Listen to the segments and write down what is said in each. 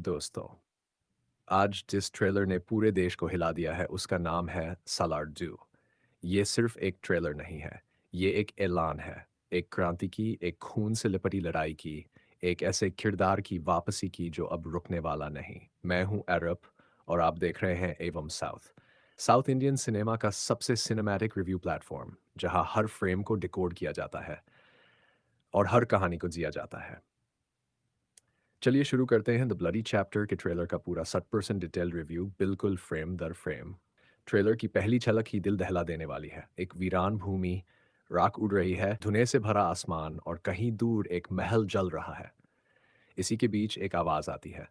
दोस्तों, आज जिस ट्रेलर ने पूरे देश को हिला दिया है उसका नाम है सालार 2। ये सिर्फ एक ट्रेलर नहीं है, ये एक ऐलान है। एक क्रांति की, एक खून से लिपटी लड़ाई की, एक ऐसे किरदार की वापसी की जो अब रुकने वाला नहीं। मैं हूं अरब और आप देख रहे हैं एवं साउथ। साउथ इंडियन सिनेमा का सबसे सिनेमैटिक रिव्यू प्लेटफॉर्म, जहां हर फ्रेम को डिकोड किया जाता है और हर कहानी को जिया जाता है। चलिए शुरू करते हैं द ब्लडी चैप्टर के ट्रेलर का पूरा 60% डिटेल रिव्यू, बिल्कुल फ्रेम दर फ्रेम। ट्रेलर की पहली झलक ही दिल दहला देने वाली है। एक वीरान भूमि, राख उड़ रही है, धुएं से भरा आसमान और कहीं दूर एक महल जल रहा है। इसी के बीच एक आवाज आती है,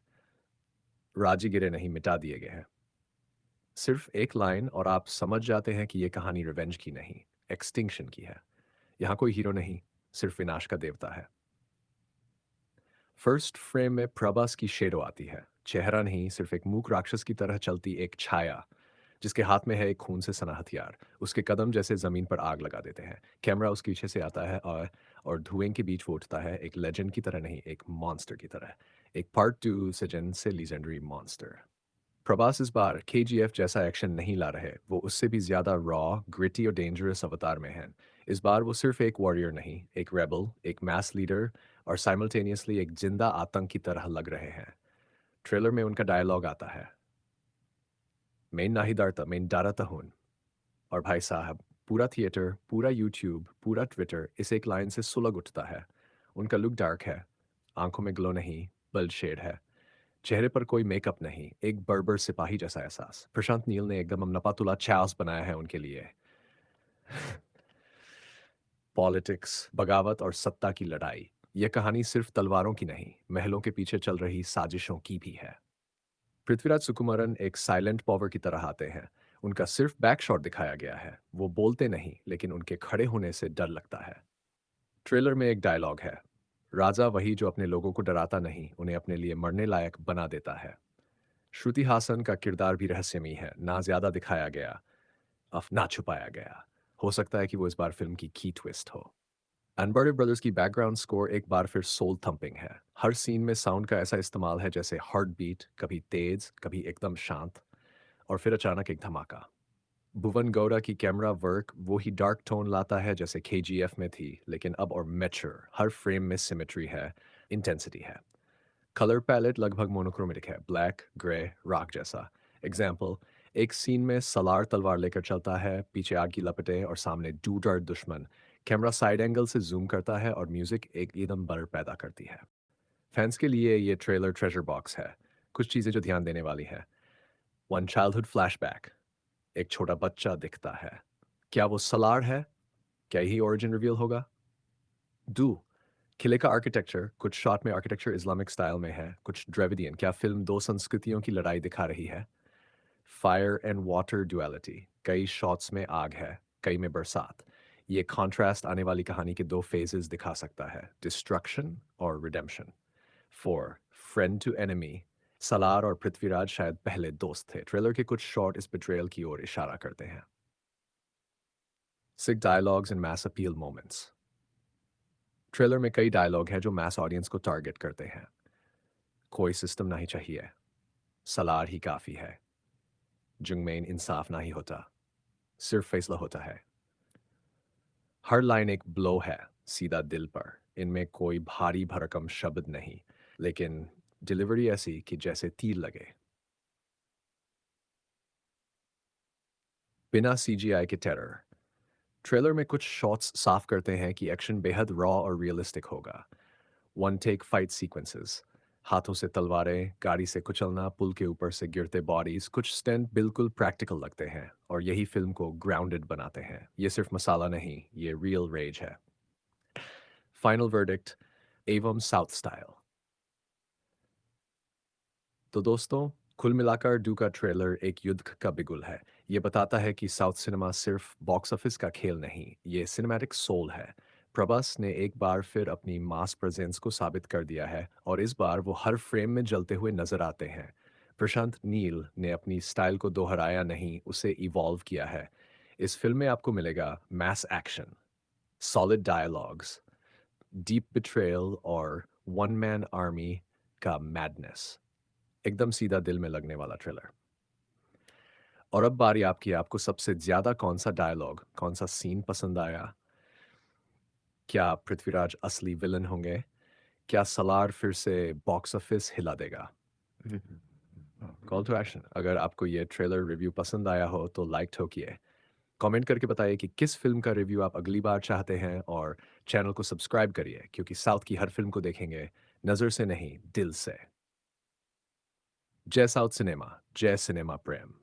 राजीगिरे नहीं, मिटा दिए गए हैं। सिर्फ एक लाइन और आप समझ जाते हैं कि यह कहानी रिवेंज की नहीं, एक्सटिंक्शन की है। यहाँ कोई हीरो नहीं, सिर्फ विनाश का देवता है। फर्स्ट फ्रेम में प्रभास की शेडो आती है। चेहरा नहीं, सिर्फ एक मूक राक्षस की तरह चलती एक छाया, जिसके हाथ में है एक खून से सना हथियार। उसके कदम जैसे जमीन पर आग लगा देते हैं। कैमरा उसके पीछे से आता है और धुएं के बीच वो उठता है, एक लेजेंड की तरह नहीं, एक मॉन्स्टर की तरह। एक पार्ट 2 सजन से लीजेंडरी मॉन्स्टर। प्रभास इस बार केजीएफ जैसा एक्शन नहीं ला रहे, वो उससे भी ज्यादा रॉ, ग्रिटी और डेंजरस अवतार में हैं। इस बार वो सिर्फ एक वॉरियर नहीं, एक रेबल, एक मैस लीडर और साइमल्टेनियसली एक जिंदा आतंक की तरह लग रहे हैं। ट्रेलर में उनका डायलॉग आता है, मेन नाही डरता, मेन डरता हूं। और भाई साहब, पूरा थिएटर, पूरा यूट्यूब, पूरा ट्विटर इस एक लाइन से सुलग उठता है। उनका लुक डार्क है, आंखों में ग्लो नहीं, बल्ड शेड है। चेहरे पर कोई मेकअप नहीं, एक बर्बर सिपाही जैसा एहसास। प्रशांत नील ने एकदम नपातुला चार्ल्स बनाया है उनके लिए। पॉलिटिक्स, बगावत और सत्ता की लड़ाई। यह कहानी सिर्फ तलवारों की नहीं, महलों के पीछे चल रही साजिशों की भी है। पृथ्वीराज सुकुमारन एक साइलेंट पावर की तरह आते हैं। उनका सिर्फ बैक शॉट दिखाया गया है। वो बोलते नहीं, लेकिन उनके खड़े होने से डर लगता है। ट्रेलर में एक डायलॉग है, राजा वही जो अपने लोगों को डराता नहीं, उन्हें अपने लिए मरने लायक बना देता है। श्रुति हासन का किरदार भी रहस्यमयी है, ना ज्यादा दिखाया गया, अब ना छुपाया गया। हो सकता है कि वो इस बार फिल्म की ट्विस्ट हो। अनबर्डेड ब्रदर्स की बैकग्राउंड स्कोर एक बार फिर सोल थंपिंग है। हर सीन में साउंड का ऐसा इस्तेमाल है जैसे हार्ट बीट, कभी तेज, कभी एकदम शांत, और फिर अचानक एक धमाका। भुवन गौड़ा की कैमरा वर्क वो ही डार्क टोन लाता है जैसे केजीएफ में थी, लेकिन अब और मैच्योर। हर फ्रेम में सिमेट्री है, इंटेंसिटी है। कलर पैलेट लगभग मोनोक्रोमेटिक है, ब्लैक, ग्रे, रॉक जैसा। एग्जाम्पल, एक सीन में सलार तलवार लेकर चलता है, पीछे आग की लपटें और सामने डूडर दुश्मन। कैमरा साइड एंगल से जूम करता है और म्यूजिक एक एकदम बर्ड पैदा करती है। फैंस के लिए ये ट्रेलर ट्रेजर बॉक्स है। कुछ चीज़ें जो ध्यान देने वाली है। वन चाइल्डहुड फ्लैशबैक, एक छोटा बच्चा दिखता है। क्या वो सलार है? क्या यही ओरिजिन रिवील होगा? डू, किले का आर्किटेक्चर, कुछ शॉट में आर्किटेक्चर इस्लामिक स्टाइल में है, कुछ ड्रेविडियन। क्या फिल्म दो संस्कृतियों की लड़ाई दिखा रही है? फायर एंड वाटर ड्युअलिटी, कई शॉट्स में आग है, कई में बरसात। ये कॉन्ट्रास्ट आने वाली कहानी के दो फेजेस दिखा सकता है, डिस्ट्रक्शन और redemption. 4 friend to enemy, Salaar और पृथ्वीराज शायद पहले दोस्त थे। ट्रेलर के कुछ शॉट इस बिट्रेयल की ओर इशारा करते हैं। Sick dialogues and mass appeal moments. Trailer में कई डायलॉग हैं जो मैस ऑडियंस को टारगेट करते हैं। कोई सिस्टम नहीं चाहिए, सलार ही काफी है, जुंग में इंसाफ नहीं होता, सिर्फ फैसला होता है। हर लाइन एक ब्लो है, सीधा दिल पर। इनमें कोई भारी भरकम शब्द नहीं, लेकिन डिलीवरी ऐसी कि जैसे तीर लगे। बिना सीजीआई के टेरर। ट्रेलर में कुछ शॉट्स साफ करते हैं कि एक्शन बेहद रॉ और रियलिस्टिक होगा। वन टेक फाइट सीक्वेंसेस, हाथों से तलवारें, गाड़ी से कुचलना, पुल के ऊपर से गिरते बॉडीज, कुछ स्टंट बिल्कुल प्रैक्टिकल लगते हैं और यही फिल्म को ग्राउंडेड बनाते हैं। ये सिर्फ मसाला नहीं, ये रियल रेज है। फाइनल वर्डिक्ट, एवं साउथ स्टाइल। तो दोस्तों, कुल मिलाकर डू का ट्रेलर एक युद्ध का बिगुल है। ये बताता है कि साउथ सिनेमा सिर्फ बॉक्स ऑफिस का खेल नहीं, ये सिनेमैटिक सोल है। प्रभास ने एक बार फिर अपनी मास प्रेजेंस को साबित कर दिया है और इस बार वो हर फ्रेम में जलते हुए नजर आते हैं। प्रशांत नील ने अपनी स्टाइल को दोहराया नहीं, उसे इवॉल्व किया है। इस फिल्म में आपको मिलेगा mass action, solid dialogues, deep betrayal और वन मैन आर्मी का मैडनेस। एकदम सीधा दिल में लगने वाला ट्रेलर। और अब बारी आपकी है, आपको सबसे ज़्यादा कौन-सा डायलॉग, कौन-सा सीन पसंद आया? क्या पृथ्वीराज असली विलन होंगे? क्या सलार फिर से बॉक्स ऑफिस हिला देगा? कॉल टू एक्शन, अगर आपको ये ट्रेलर रिव्यू पसंद आया हो तो लाइक ठोकिए। कमेंट करके बताइए कि किस फ़िल्म का रिव्यू आप अगली बार चाहते हैं और चैनल को सब्सक्राइब करिए क्योंकि साउथ की हर फ़िल्म को देखेंगे नज़र से नहीं, दिल से। जय साउथ सिनेमा, जय सिनेमा प्रेम।